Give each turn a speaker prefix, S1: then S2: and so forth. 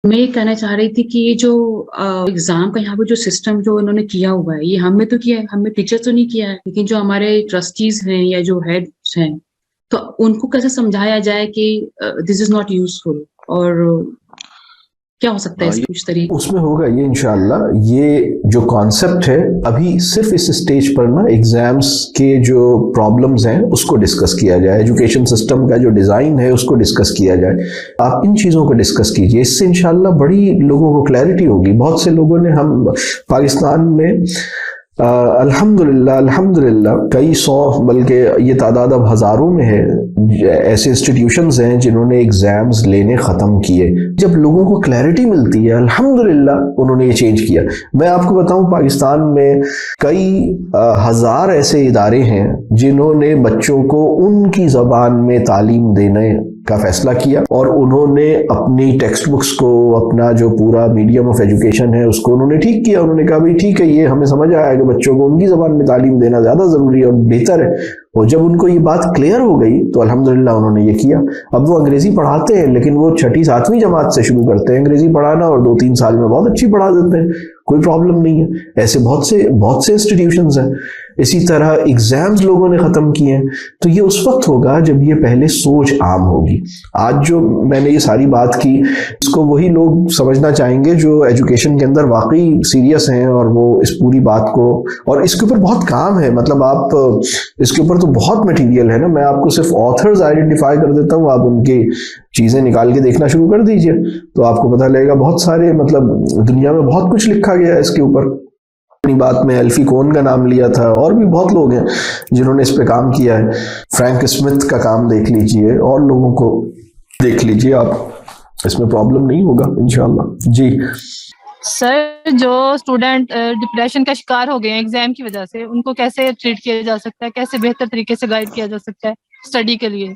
S1: میں یہ کہنا چاہ رہی تھی کہ یہ جو ایگزام کا یہاں پہ جو سسٹم جو انہوں نے کیا ہوا ہے، یہ ہم نے تو کیا ہے، ہم نے ٹیچر تو نہیں کیا ہے، لیکن جو ہمارے ٹرسٹیز ہیں یا جو ہیڈس ہیں، تو ان کو کیسے سمجھایا جائے کہ دس از ناٹ یوزفل، اور کیا ہو سکتا ہے اس کچھ طریقے؟
S2: اس میں ہوگا یہ انشاءاللہ. یہ جو کانسیپٹ ہے ابھی صرف اس سٹیج پر نا ایگزامز کے جو پرابلمز ہیں اس کو ڈسکس کیا جائے، ایجوکیشن سسٹم کا جو ڈیزائن ہے اس کو ڈسکس کیا جائے. آپ ان چیزوں کو ڈسکس کیجئے، اس سے انشاءاللہ بڑی لوگوں کو کلیئرٹی ہوگی. بہت سے لوگوں نے ہم پاکستان میں الحمدللہ کئی سو بلکہ یہ تعداد اب ہزاروں میں ہے ایسے انسٹیٹیوشنز ہیں جنہوں نے ایگزامز لینے ختم کیے. جب لوگوں کو کلیئرٹی ملتی ہے الحمدللہ انہوں نے یہ چینج کیا. میں آپ کو بتاؤں پاکستان میں کئی ہزار ایسے ادارے ہیں جنہوں نے بچوں کو ان کی زبان میں تعلیم دینے کا فیصلہ کیا، اور انہوں نے اپنی ٹیکسٹ بکس کو، اپنا جو پورا میڈیم آف ایجوکیشن ہے اس کو انہوں نے ٹھیک کیا. انہوں نے کہا بھائی ٹھیک ہے، یہ ہمیں سمجھ آیا کہ بچوں کو ان کی زبان میں تعلیم دینا زیادہ ضروری اور بہتر ہے. اور جب ان کو یہ بات کلیئر ہو گئی تو الحمدللہ انہوں نے یہ کیا. اب وہ انگریزی پڑھاتے ہیں لیکن وہ 6 7ویں جماعت سے شروع کرتے ہیں انگریزی پڑھانا، اور 2 3 سال میں بہت اچھی پڑھا دیتے ہیں، کوئی پرابلم نہیں ہے. ایسے بہت سے انسٹیٹیوشنز ہیں. اسی طرح ایگزامز لوگوں نے ختم کیے ہیں. تو یہ اس وقت ہوگا جب یہ پہلے سوچ عام ہوگی. آج جو میں نے یہ ساری بات کی اس کو وہی لوگ سمجھنا چاہیں گے جو ایجوکیشن کے اندر واقعی سیریس ہیں، اور وہ اس پوری بات کو، اور اس کے اوپر بہت کام ہے. مطلب آپ اس کے اوپر تو بہت مٹیریل ہے نا. میں آپ کو صرف آتھرز آئیڈینٹیفائی کر دیتا ہوں، آپ ان کی چیزیں نکال کے دیکھنا شروع کر دیجئے تو آپ کو پتہ لگے گا. بہت سارے مطلب دنیا میں بہت کچھ لکھا گیا ہے اس کے اوپر. اپنی بات میں ایلفی کون کا نام لیا تھا، اور بھی بہت لوگ ہیں جنہوں نے اس پہ کام کیا ہے. فرینک اسمتھ کا کام دیکھ لیجئے، اور لوگوں کو دیکھ لیجئے آپ، اس میں پرابلم نہیں ہوگا انشاءاللہ. جی
S3: سر، جو اسٹوڈنٹ ڈپریشن کا شکار ہو گئے ہیں ایگزام کی وجہ سے، ان کو کیسے ٹریٹ کیا جا سکتا ہے، کیسے بہتر طریقے سے گائیڈ کیا جا سکتا ہے اسٹڈی کے لیے؟